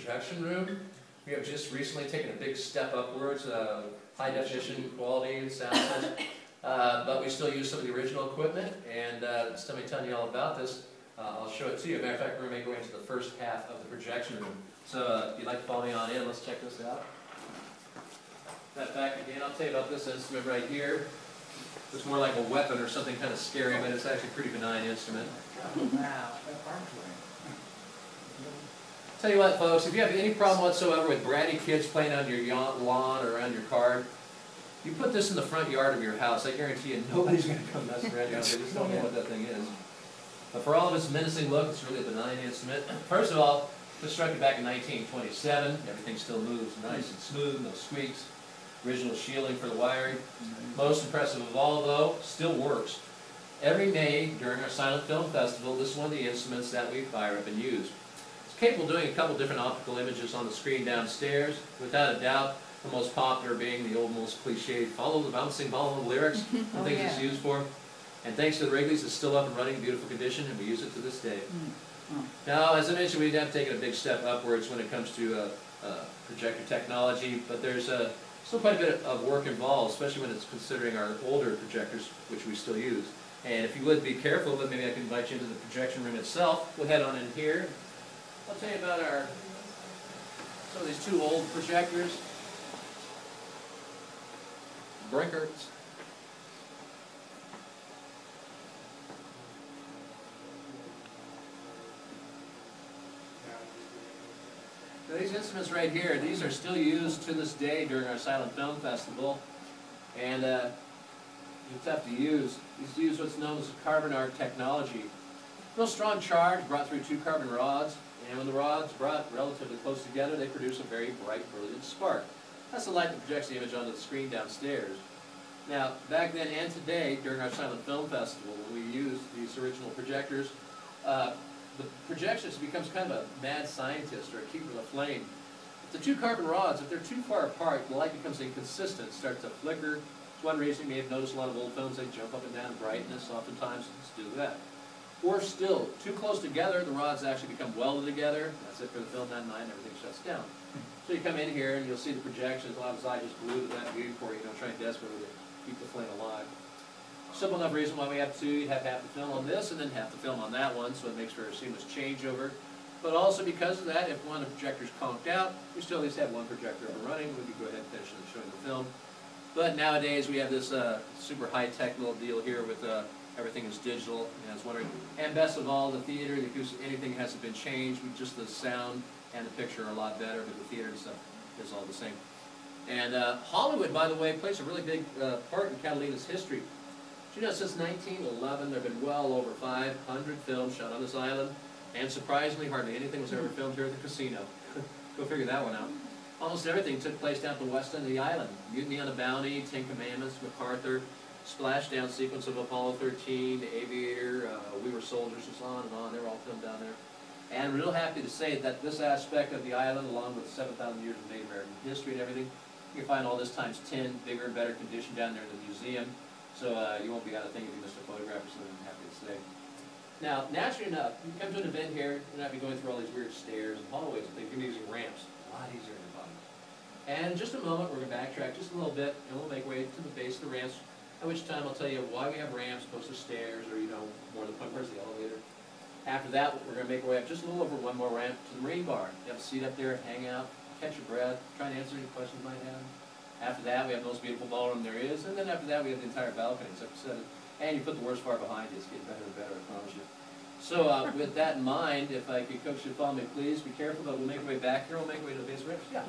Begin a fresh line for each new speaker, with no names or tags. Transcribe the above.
projection room. We have just recently taken a big step upwards, high definition quality and sound such, but we still use some of the original equipment, and instead of me telling you all about this, I'll show it to you. As a matter of fact, we're going to go into the first half of the projection room. So if you'd like to follow me on in, let's check this out. That back again, I'll tell you about this instrument right here. It's more like a weapon or something kind of scary, but it's actually a pretty benign instrument.
Wow.
Tell you what, folks, if you have any problem whatsoever with bratty kids playing on your lawn or around your car, you put this in the front yard of your house. I guarantee you nobody's going to come messing around your house. They just don't know what that thing is. But for all of its menacing look, it's really a benign instrument. First of all, constructed back in 1927. Everything still moves nice and smooth, no squeaks. Original shielding for the wiring. Most impressive of all, though, still works. Every May during our silent film festival, this is one of the instruments that we fire up and use. It's capable of doing a couple different optical images on the screen downstairs. Without a doubt, the most popular being the old, most cliched, follow the bouncing ball of lyrics, I think it's used for. And thanks to the Wrigley's, it's still up and running in beautiful condition, and we use it to this day. Now, as I mentioned, we have taken a big step upwards when it comes to projector technology, but there's still quite a bit of work involved, especially when it's considering our older projectors, which we still use. And if you would be careful, but maybe I can invite you into the projection room itself. We'll head on in here. I'll tell you about some of these two old projectors. Brinkers. Now, these instruments right here, these are still used to this day during our silent film festival, and they're tough to use. These use what's known as carbon arc technology. Real strong charge brought through two carbon rods, and when the rods brought relatively close together, they produce a very bright, brilliant spark. That's the light that projects the image onto the screen downstairs. Now, back then and today, during our silent film festival, when we used these original projectors, the projectionist becomes kind of a mad scientist or a keeper of the flame. If the two carbon rods, if they're too far apart, the light becomes inconsistent, starts to flicker. It's one reason you may have noticed a lot of old films, they jump up and down in brightness, oftentimes it's due to that. Or still, too close together, the rods actually become welded together. That's it for the film that night, and everything shuts down. So you come in here and you'll see the projections. A lot of times I just glue to that view for you, trying desperately to keep the flame alive. Simple enough reason why we have two. You have half the film on this and then half the film on that one, so it makes for a seamless changeover. But also because of that, if one of the projectors conked out, we still at least have one projector up and running. We could go ahead and finish showing the film. But nowadays we have this super high-tech little deal here with everything is digital. I was wondering, and best of all, the theater, the acoustic, anything hasn't been changed. Just the sound and the picture are a lot better, but the theater and stuff is all the same. And Hollywood, by the way, plays a really big part in Catalina's history. You know, since 1911, there have been well over 500 films shot on this island, and surprisingly, hardly anything was ever filmed here at the casino. Go figure that one out. Almost everything took place down at the west end of the island. Mutiny on the Bounty, Ten Commandments, MacArthur, splashdown sequence of Apollo 13, The Aviator, We Were Soldiers, and so on and on. They were all filmed down there. And I'm real happy to say that this aspect of the island, along with 7,000 years of Native American history and everything, you can find all this times 10, bigger and better condition down there in the museum. So you won't be out of thing if you missed a photograph or something, I'm happy to say. Now, naturally enough, you come to an event here, you're not be going through all these weird stairs and hallways and things. You're going to be using ramps. A lot easier than the bottom. And in just a moment, we're going to backtrack just a little bit, and we'll make way to the base of the ramps, at which time I'll tell you why we have ramps opposed to stairs, or, more to the point, where's the elevator. After that, we're going to make our way up just a little over one more ramp to the Marine Bar. You have a seat up there, hang out, catch your breath, try and answer any questions you might have. After that, we have the most beautiful ballroom there is, and then after that, we have the entire balcony, as I said. And you put the worst far behind you. It's getting better and better, I promise you. So with that in mind, if I could coax you to follow me, please be careful, but we'll make our way back here. We'll make our way to the base ramps. Yeah.